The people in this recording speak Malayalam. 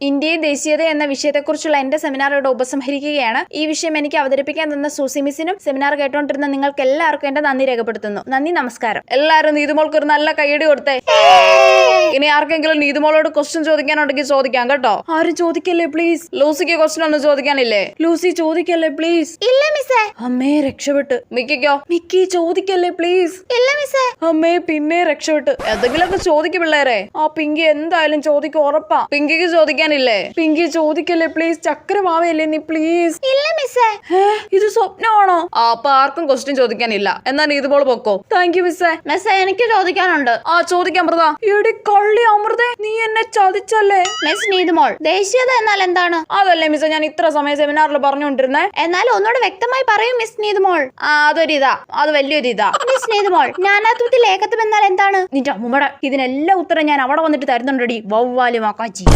ഇന്ത്യയും ദേശീയത എന്ന വിഷയത്തെക്കുറിച്ചുള്ള എന്റെ സെമിനാർ ഇവിടെ ഉപസംഹരിക്കുകയാണ്. ഈ വിഷയം എനിക്ക് അവതരിപ്പിക്കാൻ തന്ന സൂസി മിസ്സിനും സെമിനാർ കേട്ടോണ്ടിരുന്ന നിങ്ങൾക്ക് എല്ലാവർക്കും എന്റെ നന്ദി രേഖപ്പെടുത്തുന്നു. നന്ദി, നമസ്കാരം. എല്ലാവരും നീതുമോൾക്ക് ഒരു നല്ല കൈയടി കൊടുത്തേ. ഇനി ആർക്കെങ്കിലും നീതുമോളോട് ക്വസ്റ്റ്യൻ ചോദിക്കാനുണ്ടെങ്കിൽ ചോദിക്കാം കേട്ടോ. ആരും ചോദിക്കല്ലേ പ്ലീസ്. ലൂസിക്ക് ക്വസ്റ്റ്യൻ ഒന്നും ചോദിക്കാനില്ലേ? Lucy ചോദിക്കല്ലേ please. ഇല്ല മിസ്സേ. അമ്മേ രക്ഷപ്പെട്ട്. മിക്കിക്കോ? മിക്കി ചോദിക്കല്ലേ പ്ലീസ്. ഇല്ല മിസ്സേ. അമ്മേ പിന്നെ രക്ഷപ്പെട്ട്. എന്തെങ്കിലുമൊക്കെ ചോദിക്കും പിള്ളേരെ. ആ പിങ്കി എന്തായാലും ചോദിക്കും, ഉറപ്പാ. പിങ്കിക്ക് ചോദിക്കാനില്ലേ? പിങ്കി ചോദിക്കല്ലേ പ്ലീസ്. ചക്കര മാവയല്ലേ നീ പ്ലീസ്. ഇല്ല മിസ്സേ. ഇത് സ്വപ്നമാണോ? അപ്പൊ ആർക്കും ക്വസ്റ്റ്യൻ ചോദിക്കാനില്ല. എന്നാ നീതുമോൾ പൊക്കോ. താങ്ക് യു മിസ്സേ. മിസ്സേ എനിക്ക് ചോദിക്കാനുണ്ട്. ചോദിക്കാം അമൃത. എടി കള്ളി അമൃതേ, നീ എന്നെ ചതിച്ചല്ലേ. മിസ് നീതുമോൾ, ദേശീയത എന്നാൽ എന്താണ്? അതല്ലേ മിസ്സേ ഞാൻ ഇത്ര സമയം സെമിനാറിൽ പറഞ്ഞുകൊണ്ടിരുന്നേ. എന്നാൽ ഒന്നുകൂടെ വ്യക്തമായി പറയും മിസ് നീതുമോൾ. അതൊരിതാ, അത് വലിയൊരു ഇതാ. മിസ് നീതുമോൾ, നാനാത്വത്തിൽ ഏകത്വം എന്നാൽ എന്താണ്? നിന്റെ അമ്മൂമ്മടെ ഇതിനെല്ലാം ഉത്തരം ഞാൻ അവിടെ വന്നിട്ട് തരുന്നുണ്ടടി വവ്വാലി മാക്കാച്ചി.